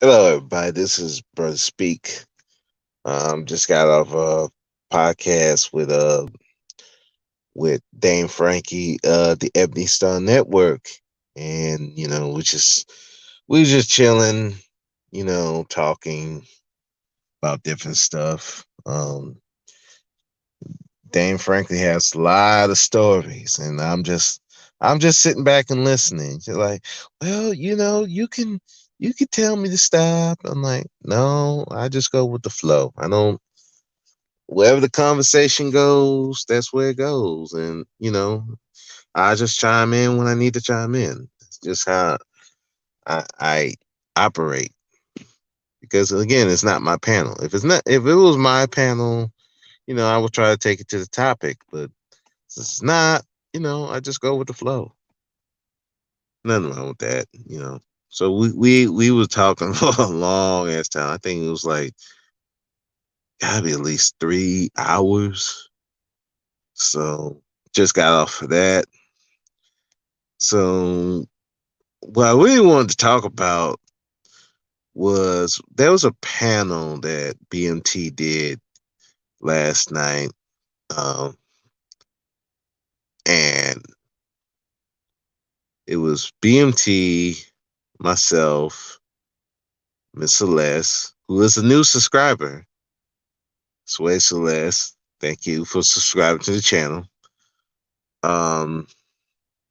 Hello, everybody. This is Brother Speak. Just got off a podcast with Dane Frankie, the Ebony Star Network, and we just chilling, talking about different stuff. Dane Frankie has a lot of stories, and I'm just sitting back and listening. Just like, well, you can tell me to stop. I'm like, no, I just go with the flow. I don't wherever the conversation goes, that's where it goes. And, I just chime in when I need to chime in. It's just how I operate. Because again, it's not my panel. If it was my panel, I would try to take it to the topic. But since it's not, I just go with the flow. Nothing wrong with that. So we was talking for a long ass time. I think it was like gotta be at least 3 hours. So just got off of that. So what I really wanted to talk about was there was a panel that BMT did last night, um, and it was BMT, myself, Miss Celeste, who is a new subscriber. Sway Celeste, thank you for subscribing to the channel. Um,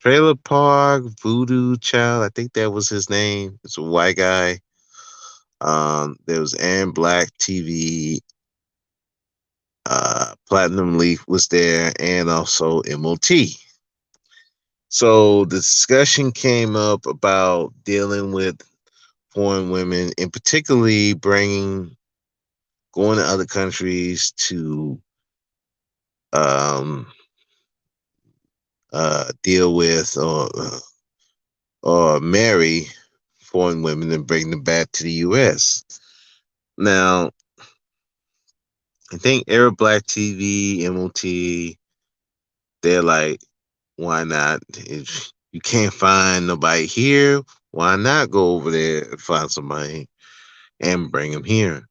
Trailer Park Voodoo Child, I think that was his name. It's a white guy. There was Aaron Black TV. Platinum Leaf was there, and also MOT. So the discussion came up about dealing with foreign women, and particularly going to other countries to um, deal with or marry foreign women and bring them back to the U.S. Now, I think Arab Black TV, MOT, they're like, why not? If you can't find nobody here, why not go over there and find somebody and bring them here?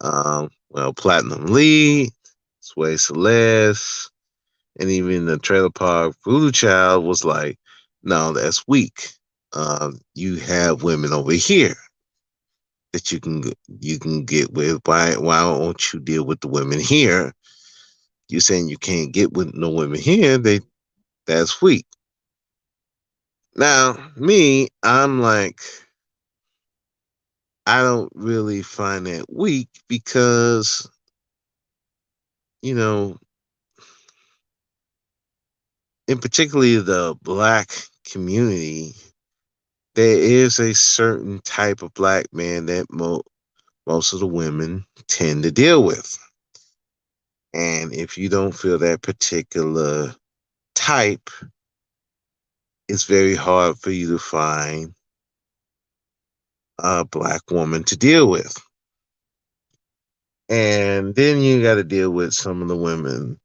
Well, Platinum Lee, Sway Celeste, and even the Trailer Park Voodoo Child was like, no, that's weak. You have women over here that you can get with. Why don't you deal with the women here? You saying you can't get with no women here? That's weak. Now, me, I'm like, I don't really find that weak because, you know, in particularly the black community, there is a certain type of black man that most of the women tend to deal with. And if you don't feel that particular type, it's very hard for you to find a black woman to deal with. And then you got to deal with some of the women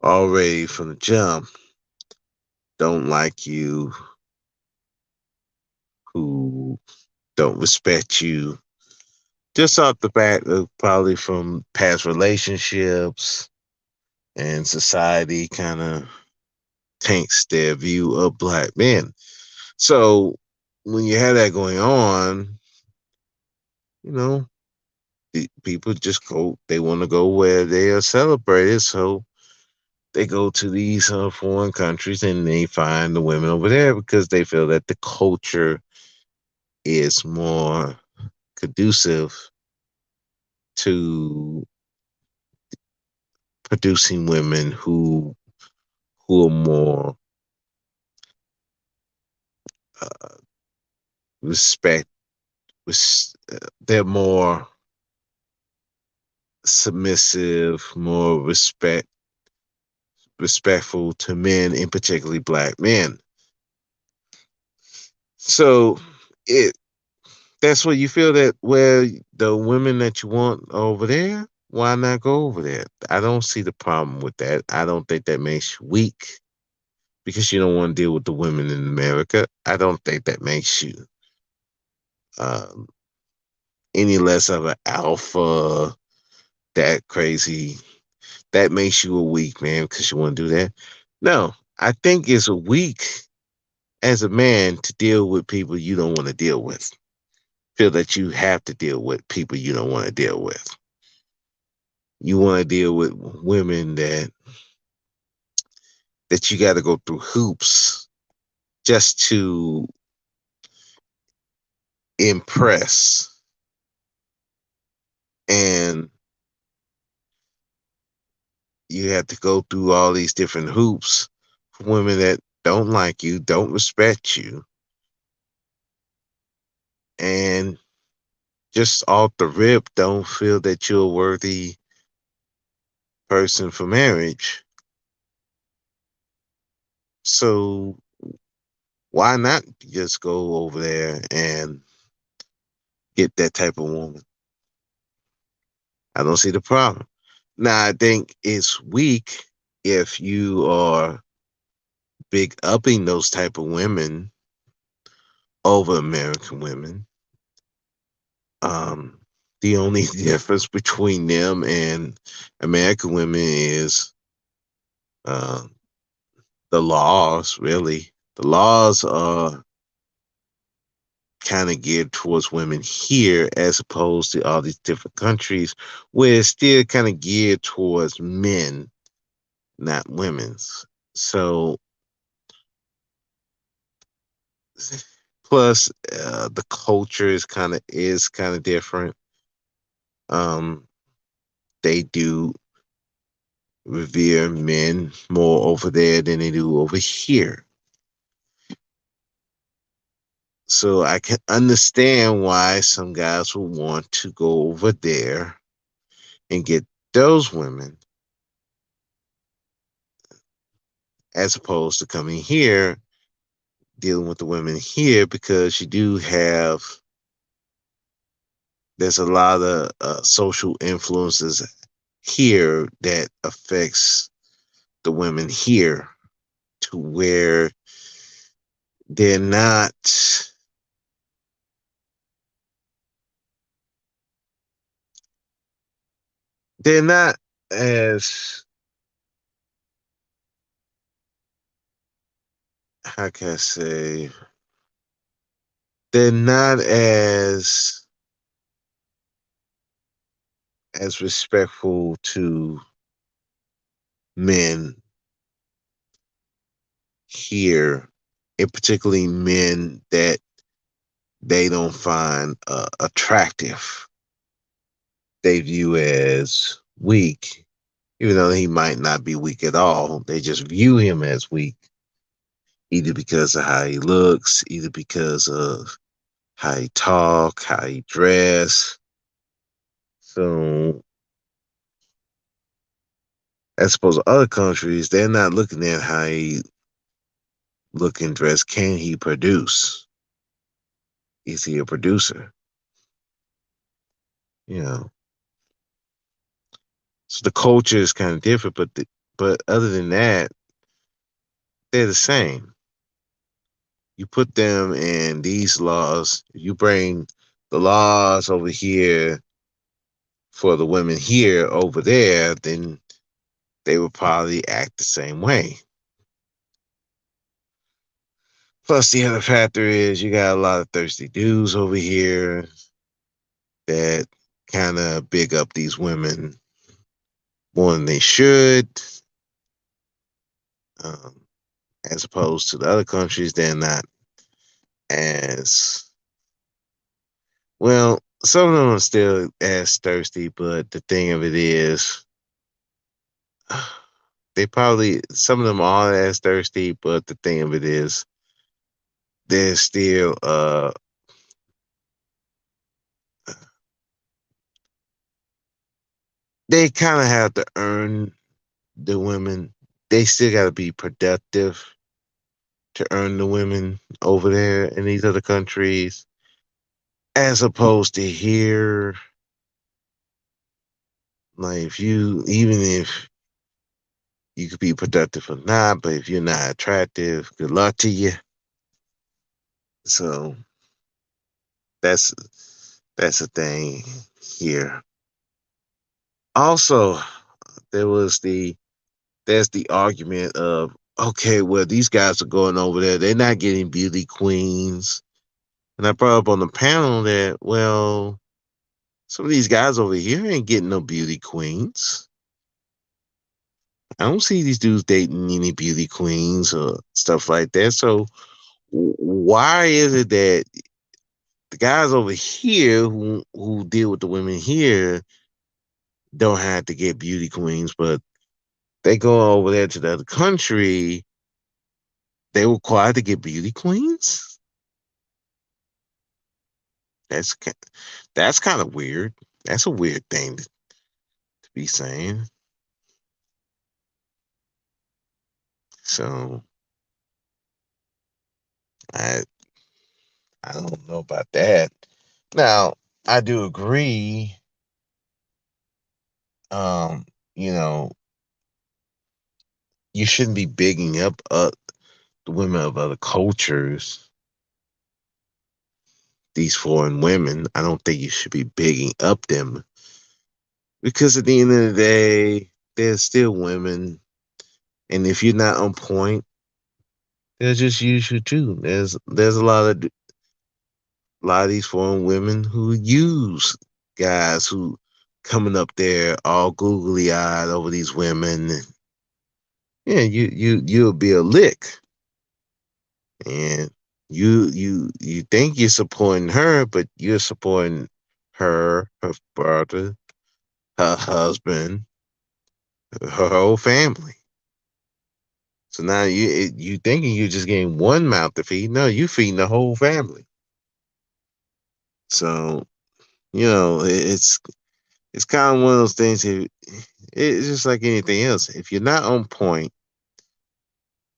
already from the jump don't like you, who don't respect you, just off the bat, probably from past relationships, and society kind of taints their view of black men. So when you have that going on, you know, people just they want to go where they are celebrated. So they go to these foreign countries and they find the women over there because they feel that the culture is more conducive to producing women who are more uh, respect. They're more submissive, more respectful to men, and particularly black men. So it that's what you feel that where the women that you want over there, why not go over there? I don't see the problem with that. I don't think that makes you weak because you don't want to deal with the women in America. I don't think that makes you um, any less of an alpha, that crazy. That makes you a weak man because you want to do that. No, I think it's a weak as a man to deal with people you don't want to deal with. Feel that you have to deal with people you don't want to deal with. You want to deal with women that you got to go through hoops just to impress, and you have to go through all these different hoops for women that don't like you, don't respect you, and just off the rip don't feel that you're a worthy person for marriage. So why not just go over there and get that type of woman? I don't see the problem. Now, I think it's weak if you are big upping those type of women over American women. Um, the only difference between them and American women is uh, the laws, really. The laws are kind of geared towards women here as opposed to all these different countries where it's still kind of geared towards men, not women's. So, plus the culture is kind of different. Um, they do revere men more over there than they do over here. So I can understand why some guys would want to go over there and get those women as opposed to coming here dealing with the women here because you do have there's a lot of social influences here that affects the women here to where they're not they're not as how can I say they're not as respectful to men here, and particularly men that they don't find attractive. They view as weak, even though he might not be weak at all. They just view him as weak, either because of how he looks, either because of how he talk, how he dress. So, as opposed to other countries, they're not looking at how he look and dress. Can he produce? Is he a producer? You know. So the culture is kind of different, but other than that, they're the same. You put them in these laws. You bring the laws over here for the women here over there, then they would probably act the same way. Plus, the other factor is you got a lot of thirsty dudes over here that kind of big up these women more than they should, um, as opposed to the other countries. They're not as well. Some of them are still as thirsty, but the thing of it is, they probably some of them are as thirsty, but the thing of it is, they're still they kind of have to earn the women. They still got to be productive to earn the women over there in these other countries, as opposed to here. Like if you, even if you could be productive or not, but if you're not attractive, good luck to you. So that's That's the thing here. Also, there was there's the argument of, okay, well, these guys are going over there, they're not getting beauty queens. And I brought up on the panel that, well, some of these guys over here ain't getting no beauty queens. I don't see these dudes dating any beauty queens or stuff like that. So why is it that the guys over here who deal with the women here don't have to get beauty queens, but they go over there to the other country, they required to get beauty queens? That's that's kind of weird. That's a weird thing to be saying. So I I don't know about that. Now, I do agree, um, you know, you shouldn't be bigging up the women of other cultures, these foreign women. I don't think you should be bigging up them because at the end of the day, they're still women, and if you're not on point, they'll just use you too. There's a lot of these foreign women who use guys who coming up there all googly eyed over these women. Yeah, you'll be a lick, and you think you're supporting her, but you're supporting her brother, her husband, her whole family. So now you thinking you're just getting one mouth to feed. No, you feeding the whole family. So it's kind of one of those things. It's just like anything else. If you're not on point,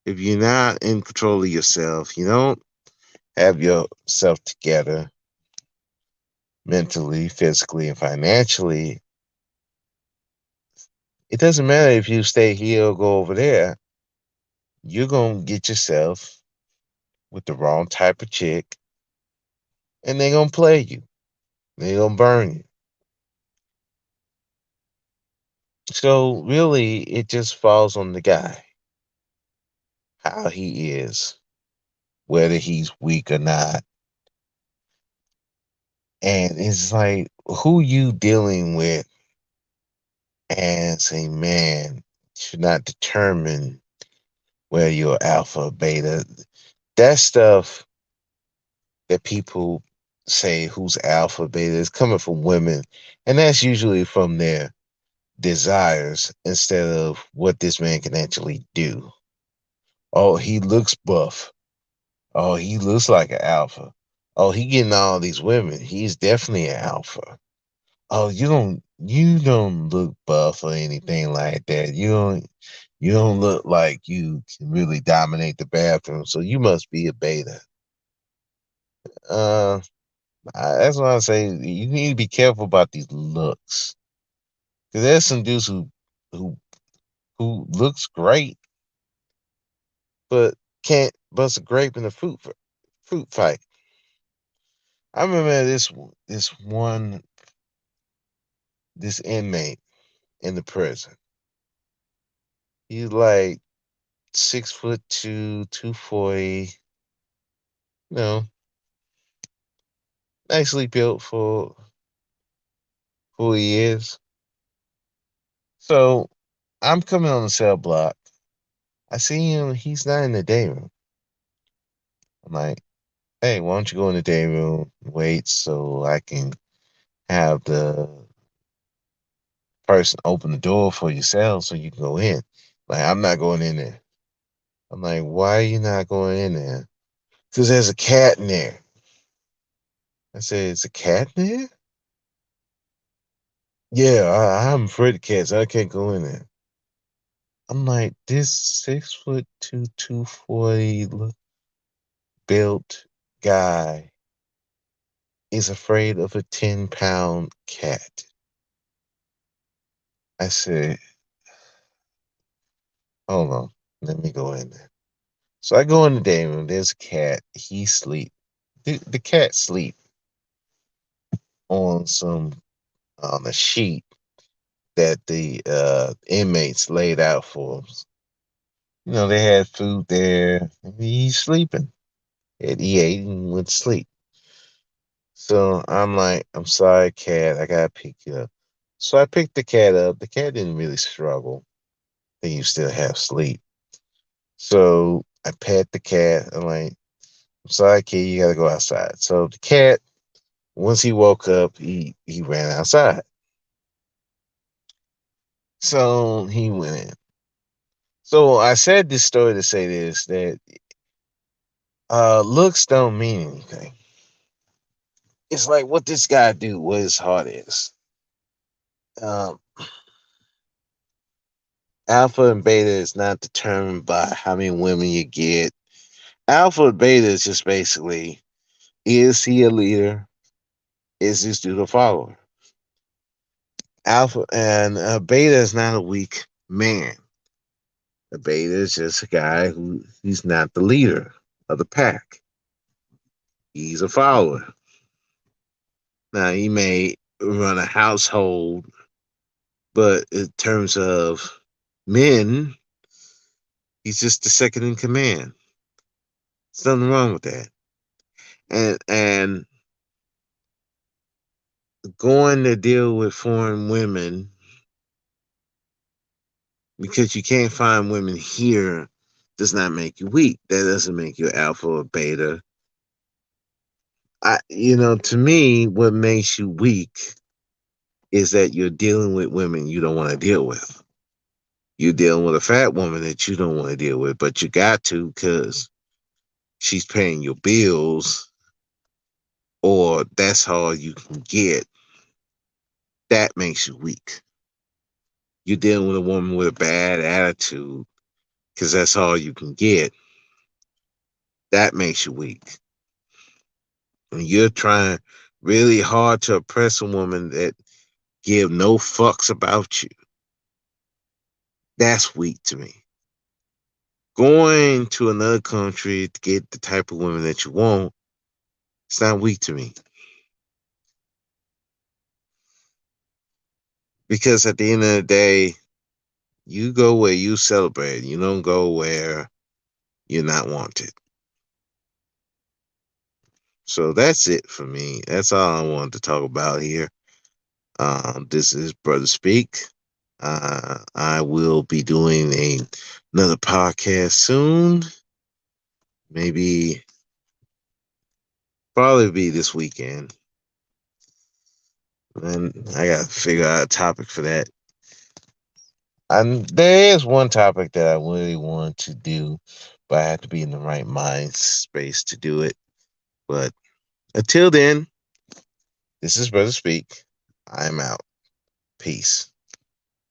if you're not in control of yourself, you don't have yourself together mentally, physically, and financially, it doesn't matter if you stay here or go over there. You're gonna get yourself with the wrong type of chick, and they're gonna play you. They're gonna burn you. So really, it just falls on the guy, how he is, whether he's weak or not. And it's like who you dealing with as a man should not determine whether you're alpha or beta. That stuff that people say who's alpha beta is coming from women, and that's usually from their desires instead of what this man can actually do. Oh, he looks buff. Oh, he looks like an alpha. Oh, he getting all these women. He's definitely an alpha. Oh, you don't look buff or anything like that. You don't look like you can really dominate the bathroom, so you must be a beta. Uh, that's why I say you need to be careful about these looks. Cause there's some dudes who who looks great, but can't bust a grape in a fruit fight. I remember this inmate in the prison. He's like 6'2", 240. You know, nicely built for who he is. So I'm coming on the cell block. I see him. He's not in the day room. I'm like, hey, why don't you go in the day room, wait so I can have the person open the door for your cell so you can go in. Like, I'm not going in there. I'm like, why are you not going in there? Because there's a cat in there. I said, it's a cat in there? Yeah, I'm afraid of cats. I can't go in there. I'm like, this 6'2", 240 built guy is afraid of a 10-pound cat. I said, hold on, let me go in there. So I go in the day room. There's a cat. He sleep. The cat sleep. on some on a sheet that the inmates laid out for him. You know, they had food there. He's sleeping. And he ate and went to sleep. So I'm like, I'm sorry, cat. I gotta pick you up. So I picked the cat up. The cat didn't really struggle. I think he was still half asleep. So I pet the cat. I'm like, I'm sorry, kid. You gotta go outside. So the cat, once he woke up, he ran outside. So he went in. So I said this story to say this that looks don't mean anything. It's like what this guy do, what his heart is. Um, Alpha and beta is not determined by how many women you get. Alpha and beta is just basically, is he a leader? Is this dude a follower? Alpha and beta is not a weak man. A beta is just a guy who he's not the leader of the pack. He's a follower. Now he may run a household, but in terms of men, he's just the second in command. There's nothing wrong with that. And going to deal with foreign women because you can't find women here does not make you weak. That doesn't make you alpha or beta. To me, what makes you weak is that you're dealing with women you don't want to deal with. You're dealing with a fat woman that you don't want to deal with, but you got to because she's paying your bills, or that's all you can get. That makes you weak. You're dealing with a woman with a bad attitude because that's all you can get. That makes you weak. When you're trying really hard to oppress a woman that give no fucks about you, that's weak to me. Going to another country to get the type of women that you want, it's not weak to me. Because at the end of the day, you go where you celebrate. You don't go where you're not wanted. So that's it for me. That's all I wanted to talk about here. This is Brother Speak. I will be doing another podcast soon. Maybe probably be this weekend. And I gotta figure out a topic for that. And there is one topic that I really want to do, but I have to be in the right mind space to do it. But until then, this is Brother Speak. I'm out. Peace.